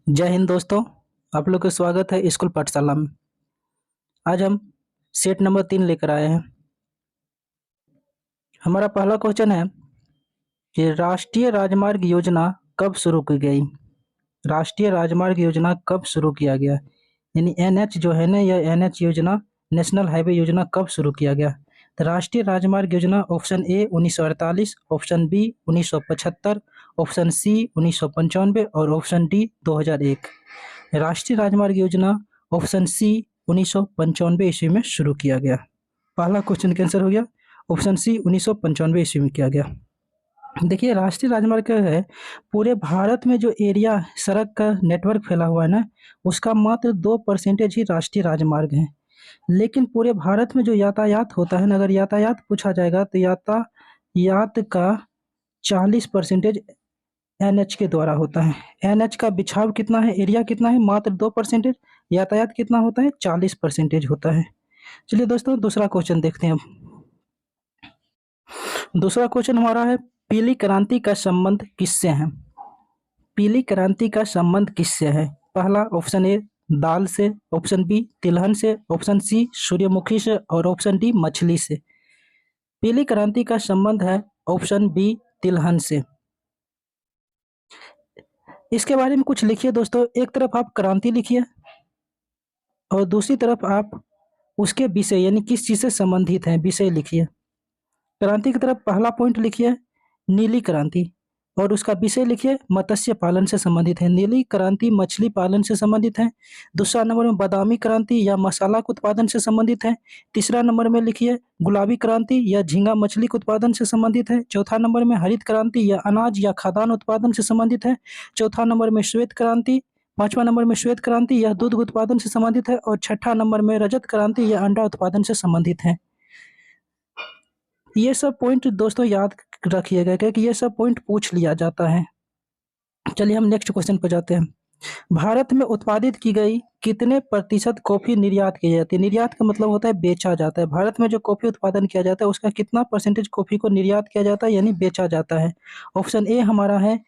जय हिंद दोस्तों। आप लोग का स्वागत है स्कूल पाठशाला में। आज हम सेट नंबर 3 लेकर आए हैं। हमारा पहला क्वेश्चन है कि राष्ट्रीय राजमार्ग योजना कब शुरू की गई। राष्ट्रीय राजमार्ग योजना कब शुरू किया गया, यानी एनएच जो है ना, यह एनएच योजना नेशनल हाईवे योजना कब शुरू किया गया। तो राष्ट्रीय राजमार्ग योजना option A 1948, option B 1975, option C 1995 और ऑप्शन डी 2001। राष्ट्रीय राजमार्ग योजना ऑप्शन सी 1995 ईस्वी में शुरू किया गया। पहला क्वेश्चन कैंसर हो गया, ऑप्शन सी 1995 ईस्वी में किया गया। देखिए, राष्ट्रीय राजमार्ग क्या है, पूरे भारत में जो एरिया सड़क का नेटवर्क फैला हुआ है ना, उसका मात्र 2% ही राष्ट्रीय राजमार्ग है। लेकिन पूरे भारत में जो यातायात होता है ना, अगर यातायात पूछा जाएगा तो यातायात का 40% एनएच के द्वारा होता है। एनएच का बिछाव कितना है, एरिया कितना है, मात्र 2%। यातायात कितना होता है, 40% होता है। चलिए दोस्तों, दूसरा क्वेश्चन देखते हैं। दूसरा क्वेश्चन हमारा है, पीली क्रांति का संबंध किससे है। पीली क्रांति का संबंध किससे है। पहला ऑप्शन ए दाल से, ऑप्शन बी तिलहन से, ऑप्शन सी सूर्यमुखी से और ऑप्शन डी मछली से। पीली क्रांति का संबंध है ऑप्शन बी तिलहन से। इसके बारे में कुछ लिखिए दोस्तों। एक तरफ आप क्रांति लिखिए और दूसरी तरफ आप उसके विषय यानी किस चीज से संबंधित है विषय लिखिए। क्रांति की तरफ पहला पॉइंट लिखिए नीली क्रांति और उसका विषय लिखिए मत्स्य पालन से संबंधित है। नीली क्रांति मछली पालन से संबंधित है। दूसरा नंबर में बादामी क्रांति या मसाला के उत्पादन से संबंधित है। तीसरा नंबर में लिखिए गुलाबी क्रांति या झींगा मछली के उत्पादन से संबंधित है। चौथा नंबर में हरित क्रांति या अनाज या खाद्यान्न उत्पादन से संबंधित है। चौथा नंबर में श्वेत क्रांति, पांचवा नंबर में श्वेत क्रांति या दूध उत्पादन से संबंधित है और छठा नंबर में रजत क्रांति या अंडा उत्पादन से संबंधित है। ये सब पॉइंट दोस्तों याद रखिएगा क्योंकि ये सब पॉइंट पूछ लिया जाता है। चलिए हम नेक्स्ट क्वेश्चन पर जाते हैं। भारत में उत्पादित की गई कितने प्रतिशत कॉफी निर्यात की जाती है। निर्यात का मतलब होता है बेचा जाता है। भारत में जो कॉफी उत्पादन किया जाता है उसका कितना परसेंटेज कॉफी को निर्यात किया जाता है यानी बेचा जाता है। ऑप्शन ए हमारा है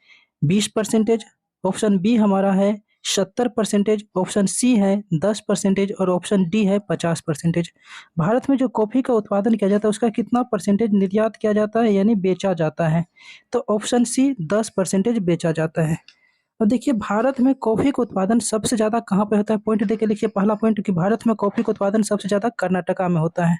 20%, ऑप्शन बी हमारा है 70%, ऑप्शन सी है 10% और ऑप्शन डी है 50%। भारत में जो कॉफी का उत्पादन किया जाता है उसका कितना परसेंटेज निर्यात किया जाता है यानी बेचा जाता है। तो ऑप्शन सी 10% बेचा जाता है। और देखिए, भारत में कॉफी का उत्पादन सबसे ज्यादा कहाँ पे होता है, पॉइंट देके लिखिए। पहला पॉइंट कि भारत में कॉफी का उत्पादन सबसे ज्यादा कर्नाटका में होता है।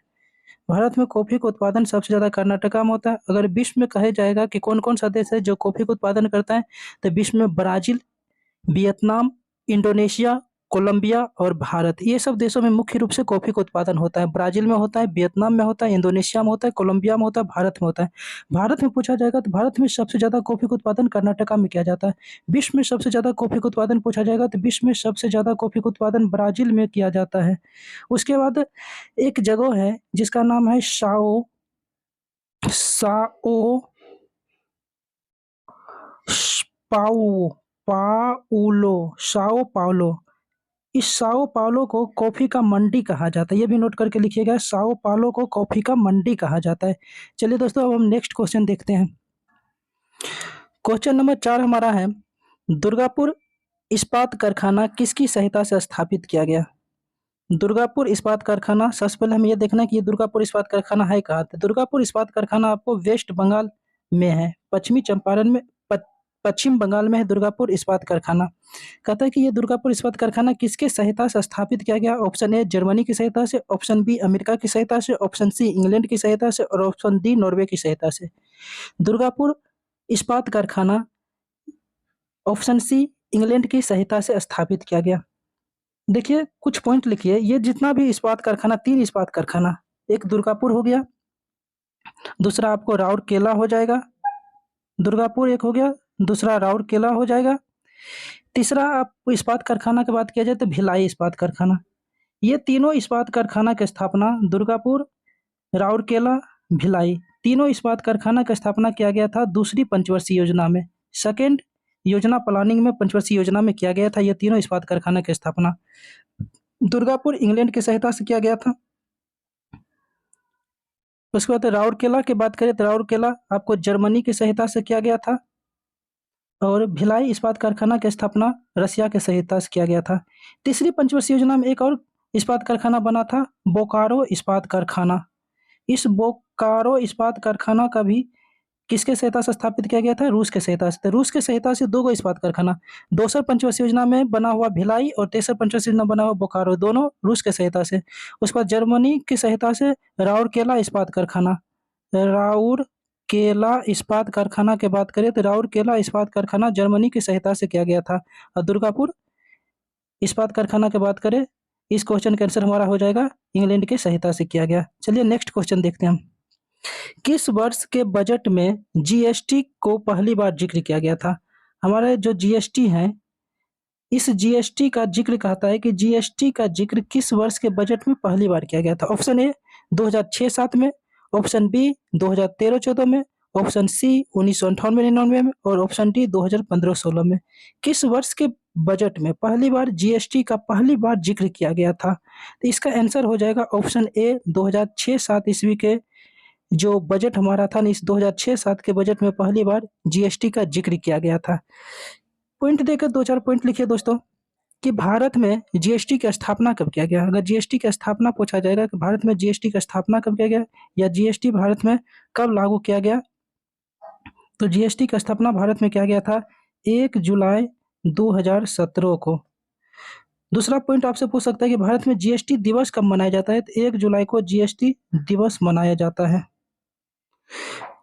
भारत में कॉफी का उत्पादन सबसे ज्यादा कर्नाटका में होता है। अगर विश्व में कहे जाएगा कि कौन कौन सा देश है जो कॉफी का उत्पादन करता है, तो विश्व में ब्राजील, वियतनाम, इंडोनेशिया, कोलंबिया और भारत, ये सब देशों में मुख्य रूप से कॉफी का उत्पादन होता है। ब्राजील में होता है, वियतनाम में होता है, इंडोनेशिया में होता है, कोलंबिया में होता है, भारत में होता है। भारत में पूछा जाएगा तो भारत में सबसे ज्यादा कॉफी का उत्पादन कर्नाटका में किया जाता है। विश्व में सबसे ज्यादा कॉफी का उत्पादन पूछा जाएगा तो विश्व में सबसे ज्यादा कॉफी का उत्पादन ब्राजील में किया जाता है। उसके बाद एक जगह है जिसका नाम है साओ साओ पाउ पाउलो साओ पाउलो। इस साओ पाउलो को कॉफी का मंडी कहा जाता है। ये भी नोट करके लिखिएगा, साओ पाउलो को कॉफी का मंडी कहा जाता है। चलिए दोस्तों, अब हम नेक्स्ट क्वेश्चन देखते हैं। क्वेश्चन नंबर 4 हमारा है, दुर्गापुर इस्पात कारखाना किसकी सहायता से स्थापित किया गया। दुर्गापुर इस्पात कारखाना, सबसे पहले हमें यह देखना है कि ये दुर्गापुर इस्पात कारखाना है कहाँ। तो दुर्गापुर इस्पात कारखाना आपको वेस्ट बंगाल में है, पश्चिमी चंपारण में, पश्चिम बंगाल में है दुर्गापुर इस्पात कारखाना। कहता है कि ये दुर्गापुर इस्पात कारखाना किसके सहायता से स्थापित किया गया। ऑप्शन ए जर्मनी की सहायता से, ऑप्शन बी अमेरिका की सहायता से, ऑप्शन सी इंग्लैंड की सहायता से और ऑप्शन डी नॉर्वे की सहायता से। दुर्गापुर इस्पात कारखाना ऑप्शन सी इंग्लैंड की सहायता से स्थापित किया गया। देखिए, कुछ पॉइंट लिखिए। ये जितना भी इस्पात कारखाना, 3 इस्पात कारखाना, एक दुर्गापुर हो गया, दूसरा आपको राउरकेला हो जाएगा, दुर्गापुर एक हो गया, दूसरा राउरकेला हो जाएगा, तीसरा आप इस्पात कारखाना की बात किया जाए तो भिलाई इस्पात कारखाना। ये तीनों इस्पात कारखाना की स्थापना दुर्गापुर, राउरकेला, भिलाई, तीनों इस्पात कारखाना की स्थापना किया गया था दूसरी पंचवर्षीय योजना में। सेकेंड योजना प्लानिंग में पंचवर्षीय योजना में किया गया था ये तीनों इस्पात कारखाना की स्थापना। दुर्गापुर इंग्लैंड की सहायता से किया गया था। उसके बाद राउरकेला की बात करें तो राउरकेला आपको जर्मनी की सहायता से किया गया था। और भिलाई इस्पात कारखाना की स्थापना रसिया के सहायता से किया गया था। तीसरी पंचवर्षीय योजना में एक और इस्पात कारखाना बना था, बोकारो इस्पात कारखाना। इस बोकारो इस्पात कारखाना का भी किसके सहायता से स्थापित किया गया था? रूस के सहायता से। तो रूस के सहायता से 2 गो इस्पात कारखाना, दूसरा पंचवर्षीय योजना में बना हुआ भिलाई और तीसरा पंचवर्षीय योजना बना हुआ बोकारो, दोनों रूस के सहायता से। उसके बाद जर्मनी की सहायता से राउरकेला इस्पात कारखाना। राउरकेला इस्पात कारखाना की बात करें तो राउरकेला इस्पात कारखाना जर्मनी की सहायता से किया गया था। और दुर्गापुर इस्पात कारखाना की बात करें, इस क्वेश्चन का आंसर हमारा हो जाएगा इंग्लैंड की सहायता से किया गया। चलिए नेक्स्ट क्वेश्चन देखते हैं हम। किस वर्ष के बजट में जीएसटी को पहली बार जिक्र किया गया था? हमारे जो जीएसटी है, इस जीएसटी का जिक्र कहता है कि जीएसटी का जिक्र किस वर्ष के बजट में पहली बार किया गया था? ऑप्शन ए 2006-07 में, ऑप्शन बी 2013-14 में, ऑप्शन सी 1998-99 में और ऑप्शन डी 2015-16 में। किस वर्ष के बजट में पहली बार जीएसटी का पहली बार जिक्र किया गया था? तो इसका आंसर हो जाएगा ऑप्शन ए 2006-07 ईस्वी के जो बजट हमारा था, इस 2006-07 के बजट में पहली बार जीएसटी का जिक्र किया गया था। पॉइंट देकर 2-4 पॉइंट लिखिए दोस्तों कि भारत में जीएसटी की स्थापना कब किया गया? अगर जीएसटी की स्थापना पूछा जाएगा कि भारत में जीएसटी की स्थापना कब किया गया या जीएसटी भारत में कब लागू किया गया, तो जीएसटी की स्थापना भारत में किया गया था 1 जुलाई 2017 को। दूसरा पॉइंट आपसे पूछ सकता है कि भारत में जीएसटी दिवस कब मनाया जाता है? तो 1 जुलाई को जीएसटी दिवस मनाया जाता है।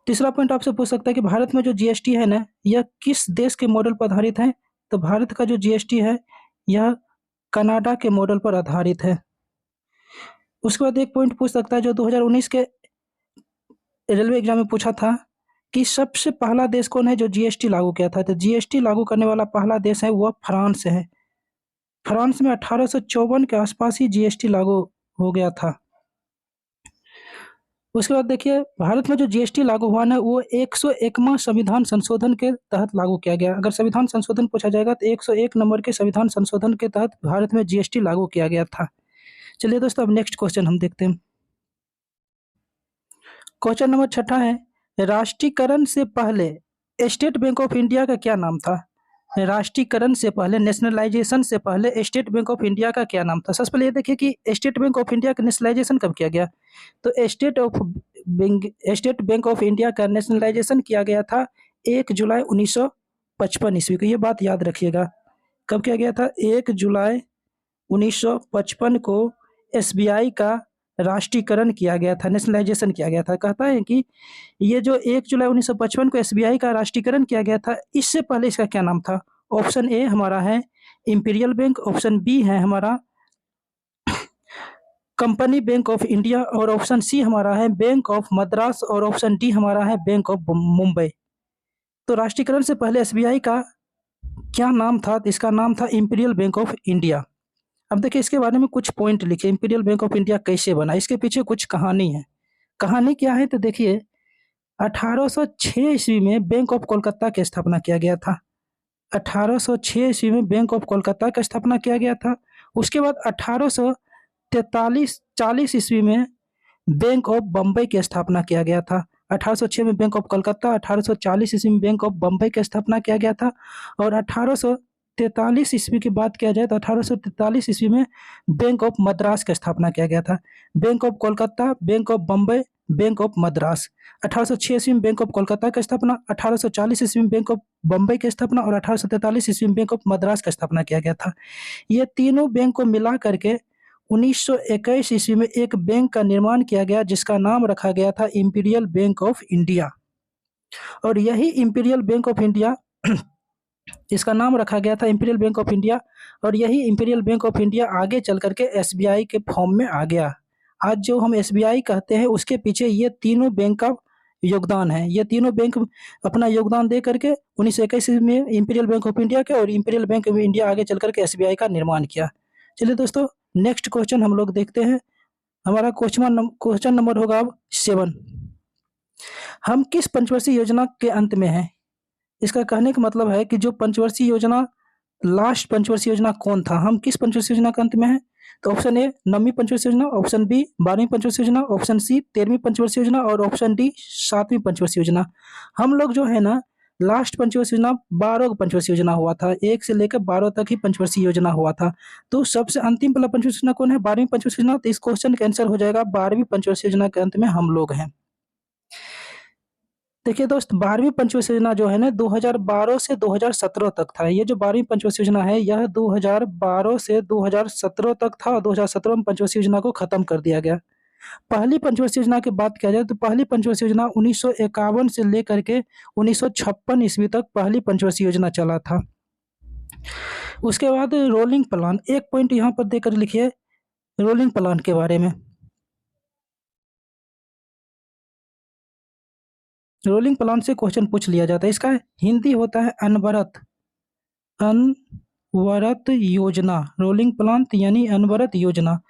तीसरा पॉइंट आपसे पूछ सकता है कि भारत में जो जीएसटी है ना, यह किस देश के मॉडल पर आधारित है? तो भारत का जो जीएसटी है यह कनाडा के मॉडल पर आधारित है। उसके बाद एक पॉइंट पूछ सकता है जो 2019 के रेलवे एग्जाम में पूछा था कि सबसे पहला देश कौन है जो जीएसटी लागू किया था? तो जीएसटी लागू करने वाला पहला देश है वह फ्रांस है। फ्रांस में 1854 के आसपास ही जीएसटी लागू हो गया था। उसके बाद देखिए भारत में जो जीएसटी लागू हुआ ना, वो 101वां संविधान संशोधन के तहत लागू किया गया। अगर संविधान संशोधन पूछा जाएगा तो 101 नंबर के संविधान संशोधन के तहत भारत में जीएसटी लागू किया गया था। चलिए दोस्तों, अब नेक्स्ट क्वेश्चन हम देखते हैं। क्वेश्चन नंबर 6 है, राष्ट्रीयकरण से पहले स्टेट बैंक ऑफ इंडिया का क्या नाम था? राष्ट्रीयकरण से पहले, नेशनलाइजेशन से पहले स्टेट बैंक ऑफ इंडिया का क्या नाम था? सबसे पहले ये देखिए कि स्टेट बैंक ऑफ इंडिया का नेशनलाइजेशन कब किया गया? तो स्टेट बैंक ऑफ इंडिया का नेशनलाइजेशन किया गया था 1 जुलाई 1955 ईस्वी को। ये बात याद रखिएगा, कब किया गया था? 1 जुलाई 1955 को एसबीआई का राष्ट्रीयकरण किया गया था, नेशनलाइजेशन किया गया था। कहता है कि ये जो 1 जुलाई 1955 को एसबीआई का राष्ट्रीयकरण किया गया था, इससे पहले इसका क्या नाम था? ऑप्शन ए हमारा है इंपीरियल बैंक, ऑप्शन बी है हमारा कंपनी बैंक ऑफ इंडिया और ऑप्शन सी हमारा है बैंक ऑफ मद्रास और ऑप्शन डी हमारा है बैंक ऑफ मुंबई। तो राष्ट्रीयकरण से पहले एसबीआई का क्या नाम था? तो इसका नाम था इंपीरियल बैंक ऑफ इंडिया। अब देखिए इसके बारे में कुछ पॉइंट लिखे, इंपीरियल बैंक ऑफ इंडिया कैसे बना, इसके पीछे कुछ कहानी है। कहानी क्या है? तो देखिए 1806 ईस्वी में बैंक ऑफ कोलकाता की स्थापना किया गया था। 1806 ईस्वी में बैंक ऑफ कोलकाता की स्थापना किया गया था। उसके बाद 1843-40 ईस्वी में बैंक ऑफ बम्बई की स्थापना किया गया था। 1806 में बैंक ऑफ कोलकाता, 1840 ईस्वी में बैंक ऑफ बम्बई की स्थापना किया गया था और 1843 ईस्वी की बात किया जाए तो 1843 ईस्वी में बैंक ऑफ मद्रास की स्थापना किया गया था। Bank of Kolkata, bank of Bombay, bank of Madras. 1806 ईस्वी में बैंक ऑफ कोलकाता की स्थापना, 1840 ईस्वी में बैंक ऑफ बम्बई की स्थापना और 1843 ईस्वी में बैंक ऑफ मद्रास की स्थापना किया गया था। ये तीनों बैंक को मिला करके 1921 ईस्वी में एक बैंक का निर्माण किया गया जिसका नाम रखा गया था इंपीरियल बैंक ऑफ इंडिया। और यही इंपीरियल बैंक ऑफ इंडिया इसका नाम रखा गया था इंपीरियल बैंक ऑफ इंडिया और यही इंपीरियल बैंक ऑफ इंडिया आगे चल करके एसबीआई के फॉर्म में आ गया। आज जो हम एसबीआई कहते हैं उसके पीछे ये तीनों बैंक का योगदान है। ये तीनों बैंक अपना योगदान दे करके 1921 में इंपीरियल बैंक ऑफ इंडिया के और इंपीरियल बैंक ऑफ इंडिया आगे चल करके एसबीआई का निर्माण किया। चलिए दोस्तों, नेक्स्ट क्वेश्चन हम लोग देखते हैं। हमारा क्वेश्चन नंबर होगा अब 7। हम किस पंचवर्षीय योजना के अंत में हैं? इसका कहने का मतलब है कि जो पंचवर्षीय योजना, लास्ट पंचवर्षीय योजना कौन था? हम किस पंचवर्षीय योजना के अंत में हैं? तो ऑप्शन ए 9वीं पंचवर्षीय योजना, ऑप्शन बी 12वीं पंचवर्षीय योजना, ऑप्शन सी 13वीं पंचवर्षीय योजना और ऑप्शन डी 7वीं पंचवर्षीय योजना। हम लोग जो है ना लास्ट पंचवर्षीय योजना 12 पंचवर्षीय योजना हुआ था, 1 से लेकर 12 तक ही पंचवर्षीय योजना हुआ था। तो सबसे अंतिम वाला पंचवर्षीय योजना कौन है? 12वीं पंचवर्षीय योजना। तो इस क्वेश्चन का आंसर हो जाएगा 12वीं पंचवर्षीय योजना के अंत में हम लोग हैं। देखिए दोस्त, 12वीं पंचवर्षीय योजना जो है ना 2012 से 2017 तक था। ये जो 12वीं पंचवर्षीय योजना है यह 2012 से 2017 तक था और 2017 में पंचवर्षीय योजना को खत्म कर दिया गया। पहली पंचवर्षीय योजना की बात किया जाए तो पहली पंचवर्षीय योजना 1951 से लेकर के 1956 ईस्वी तक पहली पंचवर्षीय योजना चला था। उसके बाद रोलिंग प्लान, एक पॉइंट यहाँ पर देकर लिखिए रोलिंग प्लान के बारे में। रोलिंग प्लान से क्वेश्चन पूछ लिया जाता है। इसका हिंदी होता है अनवरत योजना। रोलिंग प्लान यानी अनवरत योजना।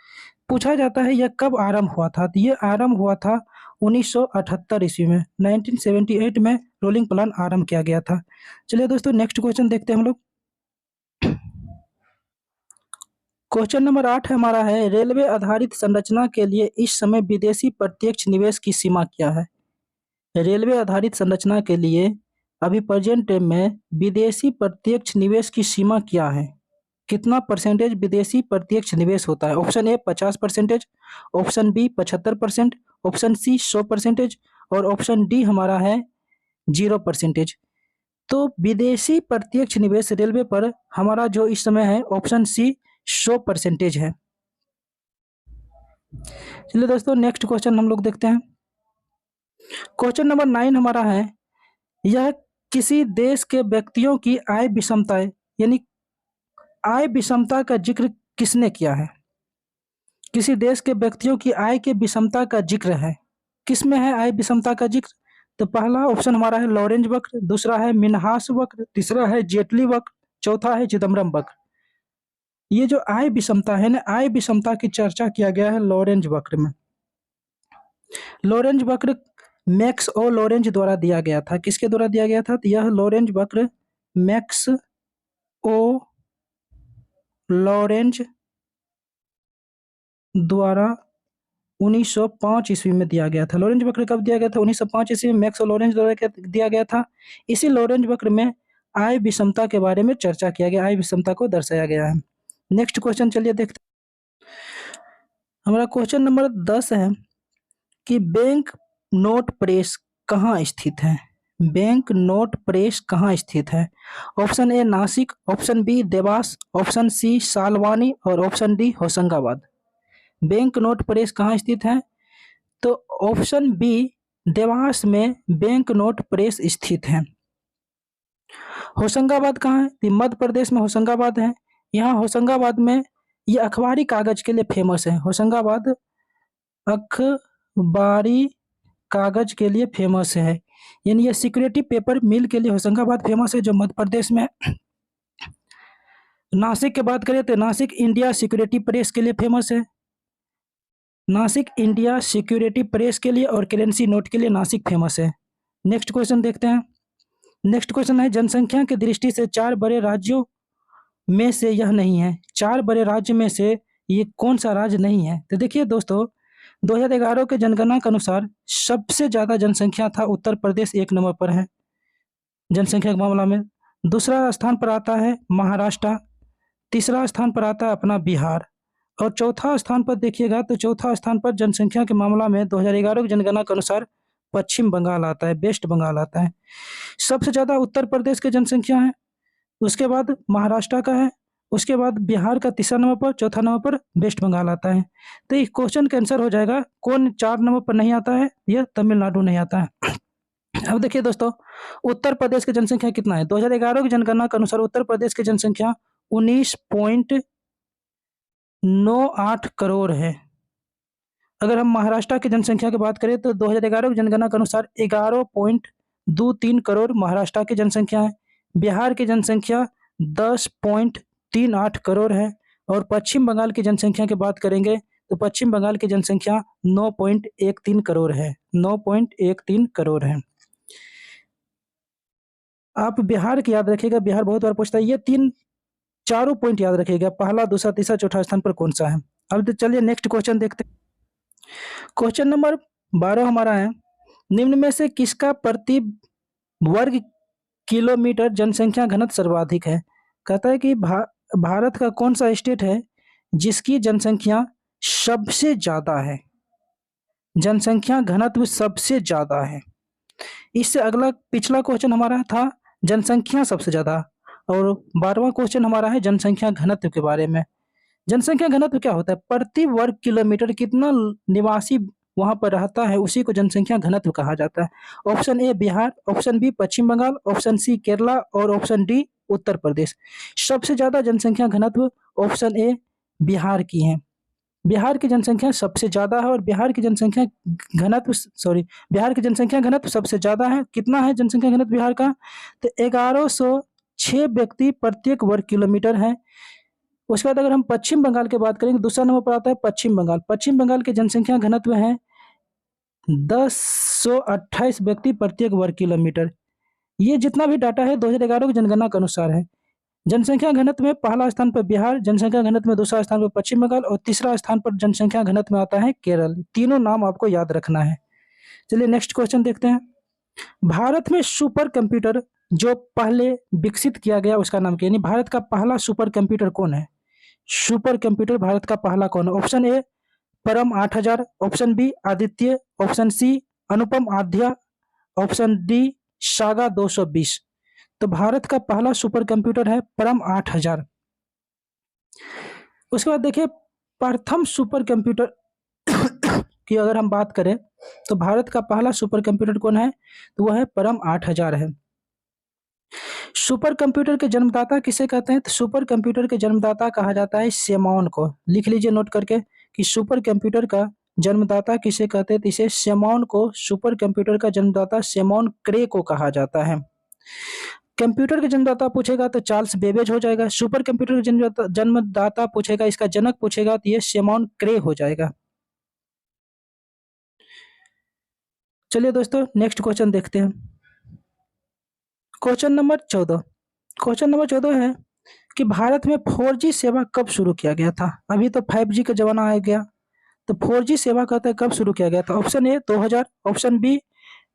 पूछा जाता है यह कब आरंभ हुआ था? तो ये आरंभ हुआ था 1978 ईस्वी में। 1978 में रोलिंग प्लान आरंभ किया गया था। चलिए दोस्तों नेक्स्ट क्वेश्चन देखते हैं हम लोग। क्वेश्चन नंबर 8 हमारा है, रेलवे आधारित संरचना के लिए इस समय विदेशी प्रत्यक्ष निवेश की सीमा क्या है? रेलवे आधारित संरचना के लिए अभी प्रेजेंट टाइम में विदेशी प्रत्यक्ष निवेश की सीमा क्या है? कितना परसेंटेज विदेशी प्रत्यक्ष निवेश होता है? Option A 50%, option B 75%, option C 100% और ऑप्शन डी हमारा है 0%। तो विदेशी प्रत्यक्ष निवेश रेलवे पर हमारा जो इस समय है ऑप्शन सी 100% है। चलिए दोस्तों नेक्स्ट क्वेश्चन हम लोग देखते हैं। क्वेश्चन नंबर 9 हमारा है, यह किसी देश के व्यक्तियों की आय विषमता यानी आय विषमता का जिक्र किसने किया है? किसी देश के व्यक्तियों की आय के विषमता का जिक्र है, किसमें है आय विषमता का जिक्र? तो पहला ऑप्शन हमारा है लॉरेंज वक्र, दूसरा है मिन्हास वक्र, तीसरा है जेटली वक्र, चौथा है चिदम्बरम वक्र। ये जो आय विषमता है ना, आय विषमता की चर्चा किया गया है लॉरेंज वक्र में। लॉरेंज वक्र मैक्स ओ लॉरेंज द्वारा दिया गया था। किसके द्वारा दिया गया था? तो यह लॉरेंज वक्र मैक्स ओ लॉरेंज द्वारा 1905 ईस्वी में दिया गया था। लॉरेंज वक्र कब दिया गया था? 1905 ईस्वी में मैक्स ओ लॉरेंज द्वारा दिया गया था। इसी लॉरेंज वक्र में आय विषमता के बारे में चर्चा किया गया, आय विषमता को दर्शाया गया है। नेक्स्ट क्वेश्चन चलिए देखते हैं। हमारा क्वेश्चन नंबर 10 है कि बैंक नोट प्रेस कहाँ स्थित है? बैंक नोट प्रेस कहाँ स्थित है? Option A Nashik, option B Dewas, option C Salboni और option D Hoshangabad. Bank note press कहाँ स्थित है? तो ऑप्शन बी देवास में बैंक नोट प्रेस स्थित है। होशंगाबाद कहाँ है? तो मध्य प्रदेश में होशंगाबाद है। यहाँ होशंगाबाद में ये अखबारी कागज के लिए फेमस है। होशंगाबाद अखबारी कागज के लिए फेमस है, यानी ये सिक्योरिटी पेपर मिल के लिए होशंगाबाद फेमस है जो मध्य प्रदेश में। नासिक की बात करें तो नासिक इंडिया सिक्योरिटी प्रेस के लिए फेमस है। नासिक इंडिया सिक्योरिटी प्रेस के लिए और करेंसी नोट के लिए नासिक फेमस है। नेक्स्ट क्वेश्चन देखते हैं। नेक्स्ट क्वेश्चन है, जनसंख्या की दृष्टि से 4 बड़े राज्यों में से यह नहीं है। 4 बड़े राज्य में से ये कौन सा राज्य नहीं है? तो देखिए दोस्तों, 2011 के जनगणना के अनुसार सबसे ज्यादा जनसंख्या था उत्तर प्रदेश 1 नंबर पर है जनसंख्या के मामला में। दूसरा स्थान पर आता है महाराष्ट्र, तीसरा स्थान पर आता है अपना बिहार और चौथा स्थान पर देखिएगा तो चौथा स्थान पर जनसंख्या के मामला में 2011 की जनगणना के अनुसार पश्चिम बंगाल आता है, वेस्ट बंगाल आता है। सबसे ज्यादा उत्तर प्रदेश की जनसंख्या है, उसके बाद महाराष्ट्र का है, उसके बाद बिहार का तीसरा नंबर पर, चौथा नंबर पर वेस्ट बंगाल आता है। तो इस क्वेश्चन का आंसर हो जाएगा कौन 4 नंबर पर नहीं आता है? यह तमिलनाडु नहीं आता है। अब देखिए दोस्तों, उत्तर प्रदेश की जनसंख्या कितना है? 2011 की जनगणना के अनुसार उत्तर प्रदेश की जनसंख्या 19.98 करोड़ है। अगर हम महाराष्ट्र की जनसंख्या की बात करें तो 2011 की जनगणना के अनुसार 11.23 करोड़ महाराष्ट्र की जनसंख्या है। बिहार की जनसंख्या 10.38 करोड़ है और पश्चिम बंगाल की जनसंख्या की बात करेंगे तो पश्चिम बंगाल की जनसंख्या 9.13 करोड़ है। 9.13 करोड़ है। आप बिहार की याद रखिएगा, बिहार बहुत बार पूछता है। ये चारों पॉइंट याद रखिएगा, पहला, दूसरा, तीसरा, चौथा स्थान पर कौन सा है। अब चलिए नेक्स्ट क्वेश्चन देखते हैं। क्वेश्चन नंबर 12 हमारा है, निम्न में से किसका प्रति वर्ग किलोमीटर जनसंख्या घनत्व सर्वाधिक है? कहता है कि भारत का कौन सा स्टेट है जिसकी जनसंख्या सबसे ज्यादा है, जनसंख्या घनत्व सबसे ज्यादा है। इससे अगला पिछला क्वेश्चन हमारा था जनसंख्या सबसे ज्यादा, और 12वां क्वेश्चन हमारा है जनसंख्या घनत्व के बारे में। जनसंख्या घनत्व क्या होता है? प्रति वर्ग किलोमीटर कितना निवासी वहां पर रहता है, उसी को जनसंख्या घनत्व कहा जाता है। Option A Bihar, option B Paschim Bengal, option C Kerala और ऑप्शन डी उत्तर प्रदेश। सबसे ज्यादा जनसंख्या घनत्व ऑप्शन ए बिहार की है। बिहार की जनसंख्या सबसे ज्यादा है, और बिहार की जनसंख्या घनत्व बिहार की जनसंख्या घनत्व सबसे ज्यादा है। कितना है जनसंख्या घनत्व बिहार का? तो 1106 व्यक्ति प्रत्येक वर्ग किलोमीटर है। उसके बाद अगर हम पश्चिम बंगाल की बात करेंगे, दूसरा नंबर पर आता है पश्चिम बंगाल। पश्चिम बंगाल की जनसंख्या घनत्व है 1028 व्यक्ति प्रत्येक वर्ग किलोमीटर। ये जितना भी डाटा है 2011 की जनगणना के अनुसार है। जनसंख्या घनत्व में पहला स्थान पर बिहार, जनसंख्या घनत्व में दूसरा स्थान पर पश्चिम बंगाल और तीसरा स्थान पर जनसंख्या घनत्व में आता है केरल। तीनों नाम आपको याद रखना है। चलिए नेक्स्ट क्वेश्चन देखते हैं। भारत में सुपर कंप्यूटर जो पहले विकसित किया गया उसका नाम क्या है? यानी भारत का पहला सुपर कंप्यूटर कौन है? सुपर कंप्यूटर भारत का पहला कौन है? Option A Param 8000, option B Aditya, option C Anupam Adhya, option D Saga 220। तो भारत का पहला सुपर कंप्यूटर है परम 8000। उसके बाद देखिए प्रथम सुपर कंप्यूटर की अगर हम बात करें तो भारत का पहला सुपर कंप्यूटर कौन है? तो वह है परम 8000 है। सुपर कंप्यूटर के जन्मदाता किसे कहते हैं? तो सुपर कंप्यूटर के जन्मदाता कहा जाता है सेमॉन को। लिख लीजिए नोट करके कि सुपर कंप्यूटर का जन्मदाता किसे कहते हैं? तो इसे सेमॉन को, सुपर कंप्यूटर का जन्मदाता सेमॉन क्रे को कहा जाता है। कंप्यूटर के जन्मदाता पूछेगा तो चार्ल्स बेबेज हो जाएगा। सुपर कंप्यूटर के जन्मदाता पूछेगा, इसका जनक पूछेगा तो ये सेमॉन क्रे हो जाएगा। चलिए दोस्तों नेक्स्ट क्वेश्चन देखते हैं। Question number 14। क्वेश्चन नंबर 14 है कि भारत में 4G सेवा कब शुरू किया गया था? अभी तो 5G का जमाना आ गया, तो 4G सेवा कहता है कब शुरू किया गया था? Option A 2000, option B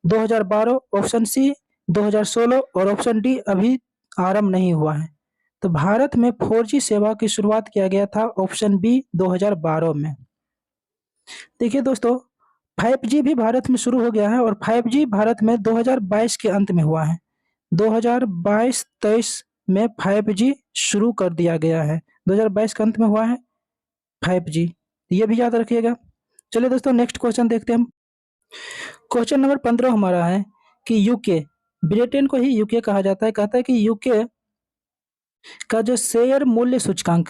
2012, option C 2016 और ऑप्शन डी अभी आरंभ नहीं हुआ है। तो भारत में 4G सेवा की शुरुआत किया गया था ऑप्शन बी 2012 में। देखिए दोस्तों 5G भी भारत में शुरू हो गया है, और 5G भारत में 2022 के अंत में हुआ है। 2022-23 में 5G शुरू कर दिया गया है। 2022 के अंत में हुआ है 5G, ये भी याद रखिएगा। चलिए दोस्तों नेक्स्ट क्वेश्चन देखते हैं हम। क्वेश्चन नंबर 15 हमारा है कि यूके, ब्रिटेन को ही यूके कहा जाता है, कहता है कि यूके का जो शेयर मूल्य सूचकांक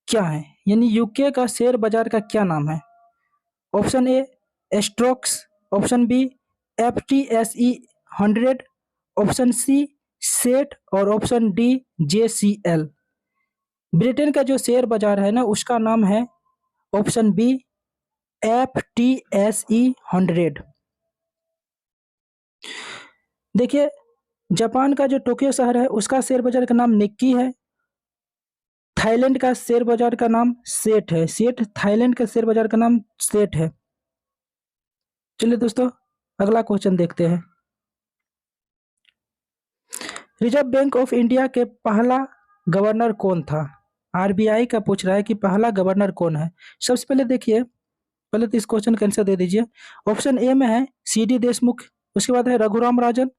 क्या है? यानी यूके का शेयर बाजार का क्या नाम है? Option A stocks, option B FTSE 100, option C SET और ऑप्शन डी JCL। ब्रिटेन का जो शेयर बाजार है ना उसका नाम है ऑप्शन बी FTSE 100। देखिए जापान का जो टोक्यो शहर है उसका शेयर बाजार का नाम निक्की है। थाईलैंड का शेयर बाजार का नाम सेट है। थाईलैंड का शेयर बाजार का नाम सेट है। चलिए दोस्तों अगला क्वेश्चन देखते हैं। रिजर्व बैंक ऑफ इंडिया के पहला गवर्नर कौन था? RBI का पूछ रहा है कि पहला गवर्नर कौन है। सबसे पहले देखिए, पहले तो इस क्वेश्चन का आंसर दे दीजिए। ऑप्शन ए में है CD देशमुख, उसके बाद है रघुराम राजन,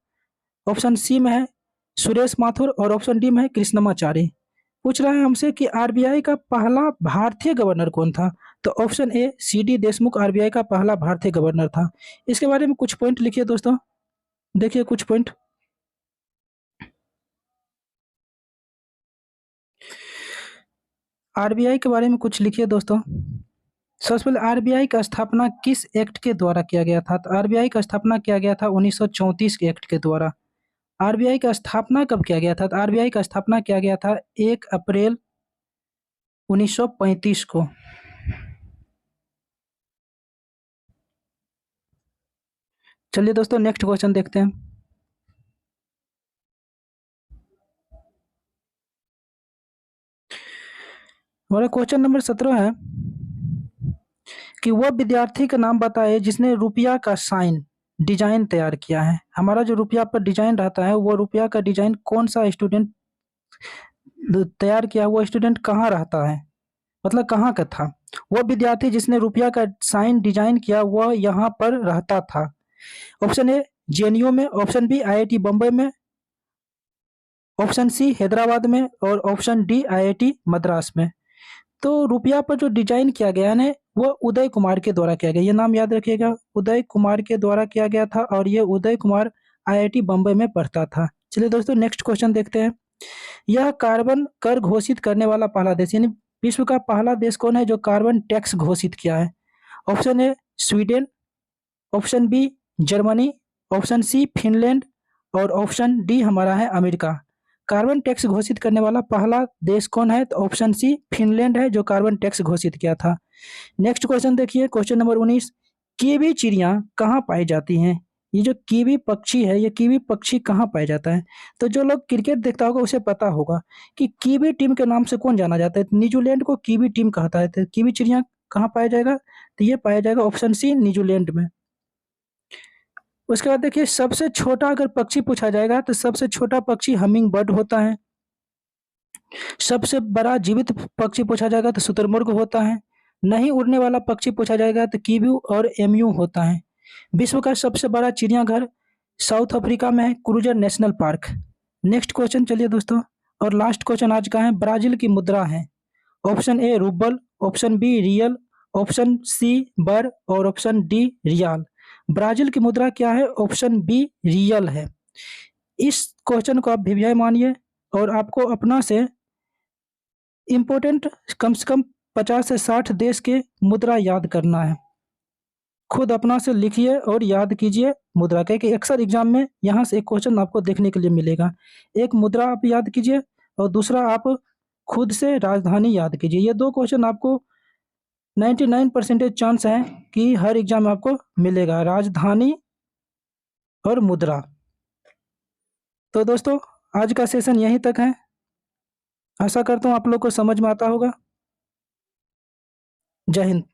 ऑप्शन सी में है सुरेश माथुर और ऑप्शन डी में है कृष्णमाचारी। पूछ रहा है हमसे कि RBI का पहला भारतीय गवर्नर कौन था? तो option A CD Deshmukh RBI का पहला भारतीय गवर्नर था। इसके बारे में कुछ पॉइंट लिखिए दोस्तों, देखिए कुछ पॉइंट। RBI के बारे में कुछ लिखिए दोस्तों। सबसे पहले RBI का स्थापना किस एक्ट के द्वारा किया गया था? तो RBI का स्थापना किया गया था 1934 के एक्ट के द्वारा। RBI का स्थापना कब किया गया था? तो RBI का स्थापना किया गया था 1 अप्रैल 1935 को। चलिए दोस्तों नेक्स्ट क्वेश्चन देखते हैं। हमारा क्वेश्चन नंबर 17 है कि वह विद्यार्थी का नाम बताए जिसने रुपया का साइन डिजाइन तैयार किया है? हमारा जो रुपया पर डिजाइन रहता है वो रुपया का डिजाइन कौन सा स्टूडेंट तैयार किया? वो स्टूडेंट कहाँ रहता है, मतलब कहाँ का था? वो विद्यार्थी जिसने रुपया का साइन डिजाइन किया वह यहाँ पर रहता था। ऑप्शन ए जेएनयू में, ऑप्शन बी आईआईटी बम्बई में, ऑप्शन सी हैदराबाद में और ऑप्शन डी आईआईटी मद्रास में। तो रुपया पर जो डिजाइन किया गया है वो उदय कुमार के द्वारा किया गया, ये नाम याद रखिएगा, उदय कुमार के द्वारा किया गया था और ये उदय कुमार आईआईटी बम्बई में पढ़ता था। चलिए दोस्तों नेक्स्ट क्वेश्चन देखते हैं। यह कार्बन कर घोषित करने वाला पहला देश, यानी विश्व का पहला देश कौन है जो कार्बन टैक्स घोषित किया है? Option A Sweden, option B Germany, option C Finland और ऑप्शन डी हमारा है अमेरिका। कार्बन टैक्स घोषित करने वाला पहला देश कौन है? तो ऑप्शन सी फिनलैंड है जो कार्बन टैक्स घोषित किया था। नेक्स्ट क्वेश्चन देखिए, क्वेश्चन नंबर 19, कीवी चिड़िया कहाँ पाई जाती हैं? ये जो कीवी पक्षी है, ये कीवी पक्षी कहाँ पाया जाता है? तो जो लोग क्रिकेट देखता होगा उसे पता होगा कि कीवी टीम के नाम से कौन जाना जाता है? न्यूजीलैंड को कीवी टीम कहता है। तो कीवी चिड़िया कहाँ पाया जाएगा? तो ये पाया जाएगा ऑप्शन सी न्यूजीलैंड में। उसके बाद देखिए, सबसे छोटा अगर पक्षी पूछा जाएगा तो सबसे छोटा पक्षी हमिंग बर्ड होता है। सबसे बड़ा जीवित पक्षी पूछा जाएगा तो शुतुरमुर्ग होता है। नहीं उड़ने वाला पक्षी पूछा जाएगा तो कीवी और एम्यू होता है। विश्व का सबसे बड़ा चिड़ियाघर साउथ अफ्रीका में है, cruiser national park. Next question चलिए दोस्तों, और लास्ट क्वेश्चन आज का है, ब्राजील की मुद्रा है। Option A rouble, option B real, option C birr और ऑप्शन डी रियाल। ब्राजील की मुद्रा क्या है? ऑप्शन बी रियल है। इस क्वेश्चन को आप भिवियाई मानिए और आपको अपना से इम्पोर्टेंट कम से कम 50 से 60 देश के मुद्रा याद करना है। खुद अपना से लिखिए और याद कीजिए मुद्रा के, कि अक्सर एग्जाम में यहाँ से एक क्वेश्चन आपको देखने के लिए मिलेगा। एक मुद्रा आप याद कीजिए और दूसरा आप खुद से राजधानी याद कीजिए। ये दो क्वेश्चन आपको 99% चांस है कि हर एग्जाम में आपको मिलेगा, राजधानी और मुद्रा। तो दोस्तों आज का सेशन यहीं तक है। आशा करता हूँ आप लोग को समझ में आता होगा। जय हिंद।